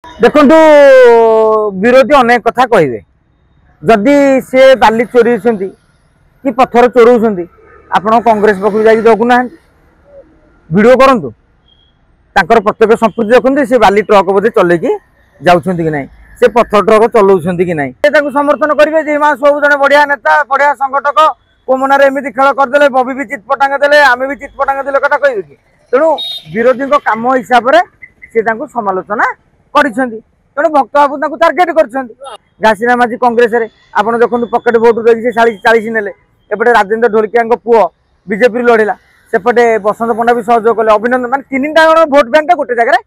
देखु विरोधी अनेक कथा कहे जदि सी बाली चोरी कि पत्थर चोर आप कांग्रेस पक्ष जा जगुना वीडियो करूँ प्रत्येक संस्कृति देखते सी बाली ट्रक बोधे चलैकी जाऊँ कि ना से पत्थर ट्रक चलाऊँ कि ना समर्थन करेंगे जे हिमांशु बाबू जड़े बढ़िया नेता बढ़िया संगठक को मन एमती खेल करदे बबी भी चितपटांग देले आम भी चितपटांग देले कथा कहे कि तेणु विरोधी कम हिसाब से समालोचना तेणु भक्त बाबू टार्गेट कर घासीना माझी कांग्रेस आप देखो पकेट भोट देखिए 40 नेले एपटे राजेन्द्र ढोलकिया पुओ बीजेपी लड़िला सेपटे बसंत पंडा भी सहयोग कले अभिनंदन मान 3टा भोट बैंक गोटे जगह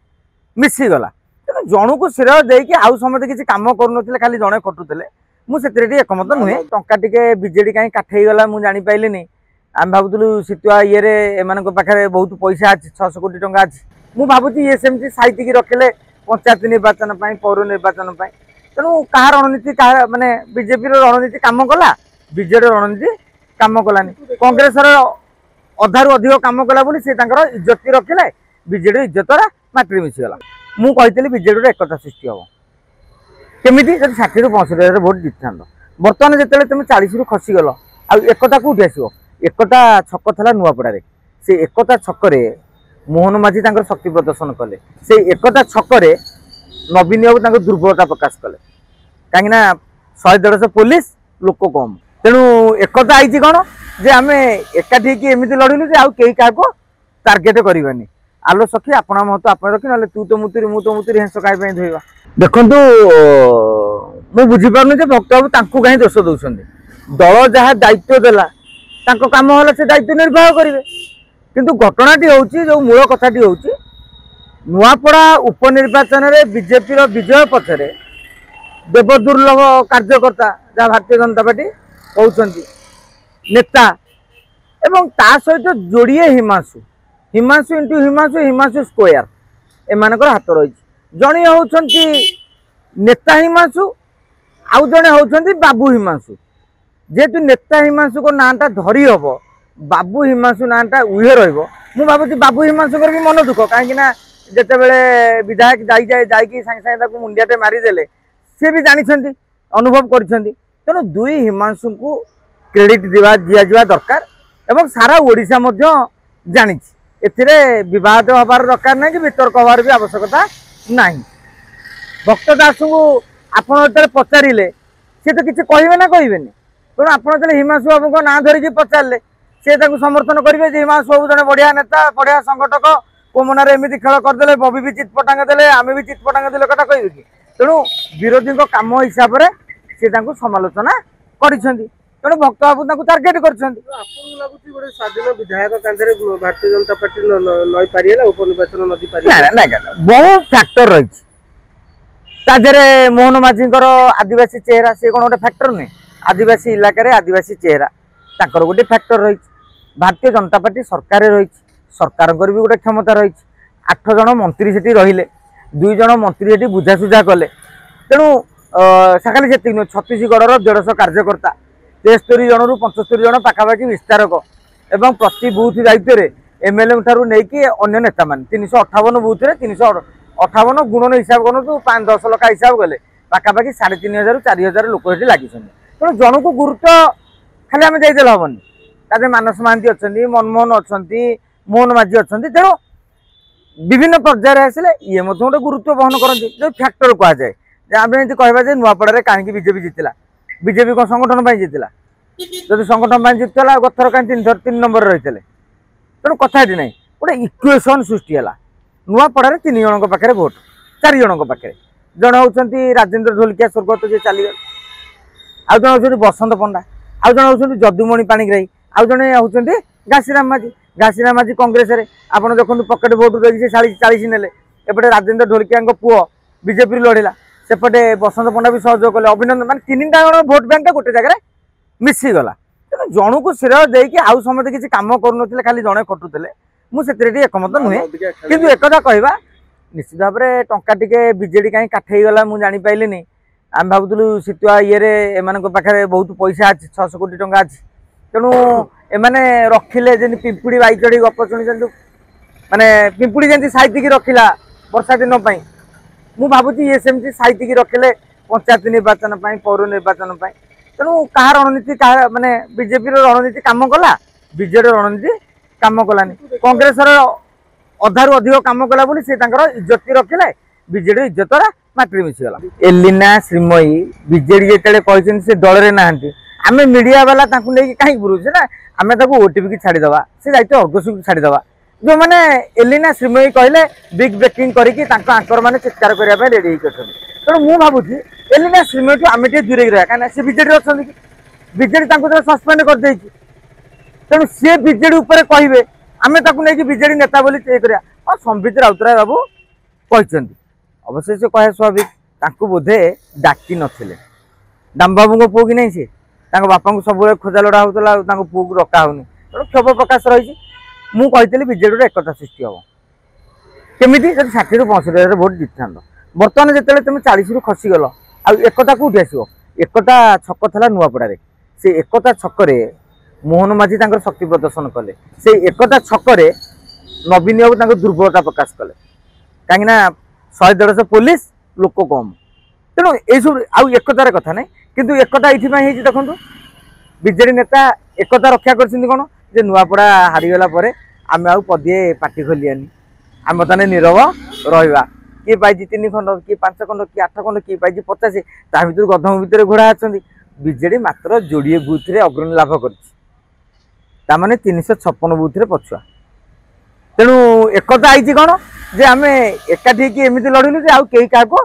मिसीगला तेणु जन को श्रेय देकी आउ समस्त किसी कम करूँ खाली जड़े खटुले मुझे एकमत नुहे टंका टे विजेडी कहीं काठे गला मुझे जापारे आम भावुलु सीतुआ ये एम पाखे बहुत पैसा अच्छी 600 कोटी टंका अच्छी मुझे भावुची ये सेमती साइतिकी रखिले पंचायत निर्वाचन पौर निर्वाचन तेणु क्या रणनीति माने बीजेपी रणनीति कम कला विजेडी रणनीति कम कलानी कांग्रेस अधारू अधिक कम कला से इज्जत रखिले विजेडी इज्जत माटी मिसीगला मुझे विजेडी एकता सृष्टि हम केमी 60 ରୁ 65,000 भोट जीति था बर्तमान जो तुम 40 ରୁ खसीगल एकता कौटी आसो एकता छक था नुआपड़ा से एकता छक मोहन माझी शक्ति प्रदर्शन कले से एकता छक नवीन बाबू दुर्बलता प्रकाश कले कहीं 100-150 पुलिस लोक कम तेणु एकता आई कौन जे आम एकाठी एमती लड़िलु जे आई क्या टार्गेट करवानी आलो सखी अपना महत्व आप रखी ना तू तो मुतुरी मु तो मुतुरी हेंस कहीं धोवा देखु मु बुझीपार भक्त बाबू कहीं दोष दौरान दल जहाँ दायित्व देला कम है से दायित्व निर्वाह करेंगे किंतु घटनाटी हूँ जो मूल कथाटी हूँ नुआपड़ा उपनिर्वाचन में बीजेपी विजय पछरे देवदुर्लभ कार्यकर्ता जहाँ भारतीय जनता पार्टी कहते नेता एवं ता सहित जोड़िए हिमांशु हिमांशु इंटू हिमांशु हिमांशु स्क्वायर एम हाथ रही जड़े होती नेता हिमांशु आउ जड़े होती बाबू हिमांशु जेहेतु नेता हिमांशु को नाटा धरी हम बाबू हिमांशु नाटा उहे रु भावी बाबू हिमांशु भी मन दुख कहीं जिते बड़े विधायक जाकि सागे सागे मुंडियाटे मारिदेले सी भी जानते अनुभव कर तेणु दुई हिमांशु को क्रेडिट दिया दरकार एवं सारा ओडिशा जानी एथिरे विवाद हबार दरकार ना कि वितर्क हबार भी आवश्यकता ना भक्त दास को आपड़ पचारे सी तो किसी कहे ना कहे तेणु आप हिमांशु बाबू को ना धरिकी पचारे सी समर्थन करेंगे हिमांशु बाबू जड़े बढ़िया नेता बढ़िया संगठक को मन एमती खेल करदे बबी भी चितपटांग देले आम भी चितपटांग देले कथा कहे कि तेणु विरोधी कम हिसाब से समालोचना कर तेणु भक्त बाबू टार्गेट कर स्वाधीन विधायक भारतीय जनता पार्टी नई पारे उपनिर्वाचन नदी बहुत फैक्टर रही मोहन माझी आदिवासी चेहरा सी कौन गोटे फैक्टर नुहे आदिवासी इलाकार आदिवासी चेहरा ताकर गोटे फैक्टर रही भारतीय जनता पार्टी सरकार रही सरकार भी गोटे क्षमता रही 8 जन मंत्री से रहिले 2 जन मंत्री से बुझासुझा कले तेणु खाली से नुह छत्तीसगढ़ 150 कार्यकर्ता 73 जन रु 75 जन पाखापाखि विस्तारक एवं प्रति बूथ दायित्व एमएलए ठारू नहीं अन्य नेता मान 358 बूथ 358 गुणन हिसाब करूँ 5-10 लाख हिसाब गले पाखापाखि 3500 ରୁ 4000 लोक लगी तेणु जन को गुरुत्व खाली आम जाइदेल हेनी तादे मानस महांती अच्छा मनमोहन अच्छा मोहन माझी अच्छा तेणु विभिन्न पर्यायर आसिले ये गोटे गुरुत्व बहन करती जो फैक्टर कहुए आम एमती कहवा नुआपड़ा कहीं बीजेपी जीतला बीजेपी कौन संगठन जीतला जब संगठन जीतला गथर कहीं 3 नंबर रही तेणु कथा ना गोटे इक्वेशन सृष्टि है नुआपड़ा 3 जन पाखे भोट 4 जन पाखे जड़े होती राजेन्द्र ढोलकिया स्वर्गत जी चलीगले आउ जन होती बसंत पंडा आउ जन होती जदुमणि पाणिग्राही आउ जड़े होती घासीना माझी कांग्रेस आप देखो पकेट भोट देखिए 40 नेले एपटे राजेन्द्र ढोलकिया पुओ बीजेपी लड़िला सेपटे बसंत पंडा भी सहयोग कले अभिनंदन मान 3टा भोट बैंक गोटे जगह मिसीगला तेणु जन को श्रेय देकी आउ समस्त किसी कम करूँ खाली जड़े खटुले मुझे एकमत नुहे कि एकथा कहवा निश्चित भाव में टंका टे विजेडी कहीं काठे गला मुझे जापारे आम भावुलु सीतुआ ये एम पाखे बहुत पैसा अच्छी 600 कोटी टंका अच्छी तेणु एमाने रखिले जमी पिंपुड़ी बाई चढ़ी गप शुणी माने पिंपुड़ी जमी साइतिकी रखिला वर्षा दिन ମୁଁ ଭାବୁଛି ଇଏ ସେମିତି ସାଇତିକି ରଖିଲେ ପଞ୍ଚାୟତ ନିର୍ବାଚନ ପାଇଁ ପୌର ନିର୍ବାଚନ ପାଇଁ। ତେଣୁ କାହା ରଣନୀତି କାହା ମାନେ ବିଜେପିର ରଣନୀତି କାମ କଲା, ବିଜେଡିର ରଣନୀତି କାମ କଲାନି। କଂଗ୍ରେସର ଅଧାରୁ ଅଧିକ କାମ କଲା ବୋଲି ସେ ତାଙ୍କର ଇଜ୍ଜତ ରଖିଲେ, ବିଜେଡିର ଇଜ୍ଜତରା ମାଟିରେ ମିଶିଗଲା। ଏଲିନା ଶ୍ରୀମୟୀ ବିଜେଡି ଯେତେବେଳେ କହିଛନ୍ତି ସେ ଦଳରେ ନାହାନ୍ତି, ଆମେ ମିଡିଆ ବାଲା ତାଙ୍କୁ ନେଇକି କାହିଁକି ବୁଲୁଛେ ନା, ଆମେ ତାକୁ ଓଟିଭି କି ଛାଡ଼ିଦେବା, ସେ ଦାୟିତ୍ୱ ଅର୍ଗସକୁ ଛାଡ଼ିଦେବା। ଯେଉଁମାନେ ଏଲିନା ଶ୍ରୀମୟୀ କହିଲେ ବିଗ୍ ବ୍ରେକିଂ କରିକି ତାଙ୍କ ଆଙ୍କର ମାନେ ଚିତ୍କାର କରିବା ପାଇଁ ରେଡି ହେଇକି ଅଛନ୍ତି। ତେଣୁ ମୁଁ ଭାବୁଛି ଏଲିନା ଶ୍ରୀମୟୀଠୁ ଆମେ ଟିକେ ଦୂରେଇକି ରହିବା, କାହିଁକିନା ସେ ବିଜେଡିରେ ଅଛନ୍ତି କି, ବିଜେଡି ତାଙ୍କୁ ତ ସସ୍ପେଣ୍ଡ କରିଦେଇଛି। ତେଣୁ ସିଏ ବିଜେଡି ଉପରେ କହିବେ, ଆମେ ତାକୁ ନେଇକି ବିଜେଡି ନେତା ବୋଲି ଇଏ କରିବା। ହଁ, ସମ୍ବିତ ରାଉତରାୟ ବାବୁ କହିଛନ୍ତି, ଅବଶ୍ୟ ସେ କହିବା ସ୍ୱାଭାବିକ, ତାଙ୍କୁ ବୋଧେ ଡାକି ନଥିଲେ। ଦାମବାବୁଙ୍କ ପୁଅ କି ନାହିଁ, ସେ ତାଙ୍କ ବାପାଙ୍କୁ ସବୁବେଳେ ଖୋଜା ଲୋଡ଼ା ହେଉଥିଲା, ଆଉ ତାଙ୍କ ପୁଅକୁ ଡକା ହେଉନି। ତେଣୁ କ୍ଷୋଭ ପ୍ରକାଶ ରହିଛି। ମୁଁ କହିଥିଲି ବିଜେଡିର ଏକତା ସୃଷ୍ଟି ହେବ କେମିତି, ଯଦି 60ରୁ 65,000 ଭୋଟ ଜିତିଥାନ୍ତ। ବର୍ତ୍ତମାନ ଯେତେବେଳେ ତୁମେ 40ରୁ ଖସିଗଲ, ଆଉ ଏକତା କେଉଁଠି ଆସିବ? ଏକତା ଛକ ଥିଲା ନୂଆପଡ଼ାରେ, ସେ ଏକତା ଛକରେ ମୋହନ ମାଝୀ ତାଙ୍କର ଶକ୍ତି ପ୍ରଦର୍ଶନ କଲେ। ସେଇ ଏକତା ଛକରେ ନବୀନ ବାବୁ ତାଙ୍କ ଦୁର୍ବଳତା ପ୍ରକାଶ କଲେ, କାହିଁକିନା 100-150 ପୋଲିସ, ଲୋକ କମ୍। ତେଣୁ ଏଇସବୁ ଆଉ ଏକତାର କଥା ନାହିଁ, କିନ୍ତୁ ଏକତା ଏଇଥିପାଇଁ ହେଇଛି ଦେଖନ୍ତୁ, ବିଜେଡି ନେତା ଏକତା ରକ୍ଷା କରିଛନ୍ତି କ'ଣ, ଯେ ନୂଆପଡ଼ା ହାରିଗଲା ପରେ ଆମେ ଆଉ ପଦିଏ ପାଟି ଖୋଲିଆନି, ଆମେ ବର୍ତ୍ତମାନ ନୀରବ ରହିବା। କିଏ ପାଇଛି 3 ଖଣ୍ଡ, କିଏ 5 ଖଣ୍ଡ, କିଏ 8 ଖଣ୍ଡ, କିଏ ପାଇଛି 50, ତା ଭିତରୁ ଗଧମ ଭିତରେ ଘୋଡ଼ା ଅଛନ୍ତି। ବିଜେଡି ମାତ୍ର ଯୋଡ଼ିଏ ବୁଥରେ ଅଗ୍ରଣୀ ଲାଭ କରିଛି, ତାମାନେ 356 ବୁଥରେ ପଛୁଆ। ତେଣୁ ଏକତା ଆଇଛି କ'ଣ, ଯେ ଆମେ ଏକାଠି ହେଇକି ଏମିତି ଲଢ଼ିଲୁ ଯେ ଆଉ କେହି କାହାକୁ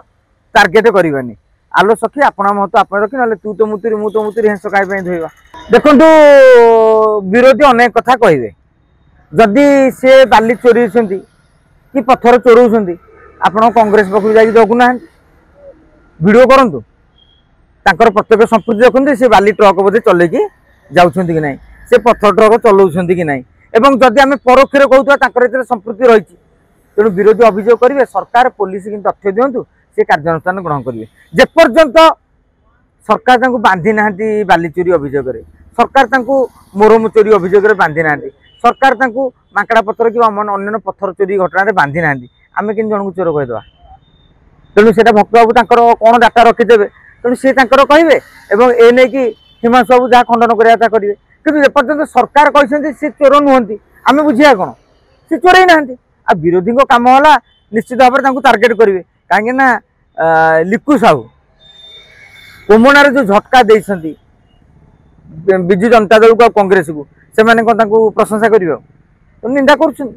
ଟାର୍ଗେଟ କରିବାନି। ଆଲୋ ସଖୀ ଆପଣା ମହତ ଆପଣ ରଖି, ନହେଲେ ତୁ ତ ମୁତୁରି ମୁଁ ତ ମୁତୁରି, ହେଁସ କାହା ପାଇଁ ଧୋଇବା। ଦେଖନ୍ତୁ, ବିରୋଧୀ ଅନେକ କଥା କହିବେ। ଯଦି ସେ ବାଲି ଚୋରେଇଛନ୍ତି କି ପଥର ଚୋରଉଛନ୍ତି, ଆପଣ କଂଗ୍ରେସ ପାଖକୁ ଯାଇକି ଜଗୁନାହାନ୍ତି, ଭିଡ଼ିଓ କରନ୍ତୁ, ତାଙ୍କର ପ୍ରତ୍ୟେକ ସମ୍ପୃକ୍ତି ଦେଖନ୍ତୁ, ସେ ବାଲି ଟ୍ରକ୍ ବୋଧେ ଚଲେଇକି ଯାଉଛନ୍ତି କି ନାହିଁ, ସେ ପଥର ଟ୍ରକ୍ ଚଲାଉଛନ୍ତି କି ନାହିଁ। ଏବଂ ଯଦି ଆମେ ପରୋକ୍ଷରେ କହୁଥିବା ତାଙ୍କର ଏଥିରେ ସମ୍ପୃକ୍ତି ରହିଛି, ତେଣୁ ବିରୋଧୀ ଅଭିଯୋଗ କରିବେ, ସରକାର ପୋଲିସ କିନ୍ତୁ ତଥ୍ୟ ଦିଅନ୍ତୁ, ସେ କାର୍ଯ୍ୟାନୁଷ୍ଠାନ ଗ୍ରହଣ କରିବେ। ଯେପର୍ଯ୍ୟନ୍ତ ସରକାର ତାଙ୍କୁ ବାନ୍ଧି ନାହାନ୍ତି ବାଲି ଚୋରି ଅଭିଯୋଗରେ, ସରକାର ତାଙ୍କୁ ମୋରମ ଚୋରି ଅଭିଯୋଗରେ ବାନ୍ଧି ନାହାନ୍ତି, ସରକାର ତାଙ୍କୁ ମାଙ୍କଡ଼ା ପଥର କିମ୍ବା ଅନ୍ୟାନ୍ୟ ପଥର ଚୋରି ଘଟଣାରେ ବାନ୍ଧି ନାହାନ୍ତି, ଆମେ କିନ୍ତୁ ଜଣଙ୍କୁ ଚୋର କହିଦେବା। ତେଣୁ ସେଇଟା ଭକ୍ତବାବୁ ତାଙ୍କର କ'ଣ ଡାଟା ରଖିଦେବେ, ତେଣୁ ସେ ତାଙ୍କର କହିବେ ଏବଂ ଏ ନେଇକି ହିମାଂଶୁ ବାବୁ ଯାହା ଖଣ୍ଡନ କରିବା କଥା କରିବେ। କିନ୍ତୁ ଯେପର୍ଯ୍ୟନ୍ତ ସରକାର କହିଛନ୍ତି ସେ ଚୋର ନୁହନ୍ତି, ଆମେ ବୁଝିବା କ'ଣ, ସେ ଚୋରେଇ ନାହାନ୍ତି। ଆଉ ବିରୋଧୀଙ୍କ କାମ ହେଲା ନିଶ୍ଚିତ ଭାବରେ ତାଙ୍କୁ ଟାର୍ଗେଟ କରିବେ, କାହିଁକି ନା ଲିକୁ ସାହୁ କୋମଣାରେ ଯେଉଁ ଝଟକା ଦେଇଛନ୍ତି ବିଜୁ ଜନତା ଦଳକୁ ଆଉ କଂଗ୍ରେସକୁ, ସେମାନେ କ'ଣ ତାଙ୍କୁ ପ୍ରଶଂସା କରିବେ, ନିନ୍ଦା କରୁଛନ୍ତି।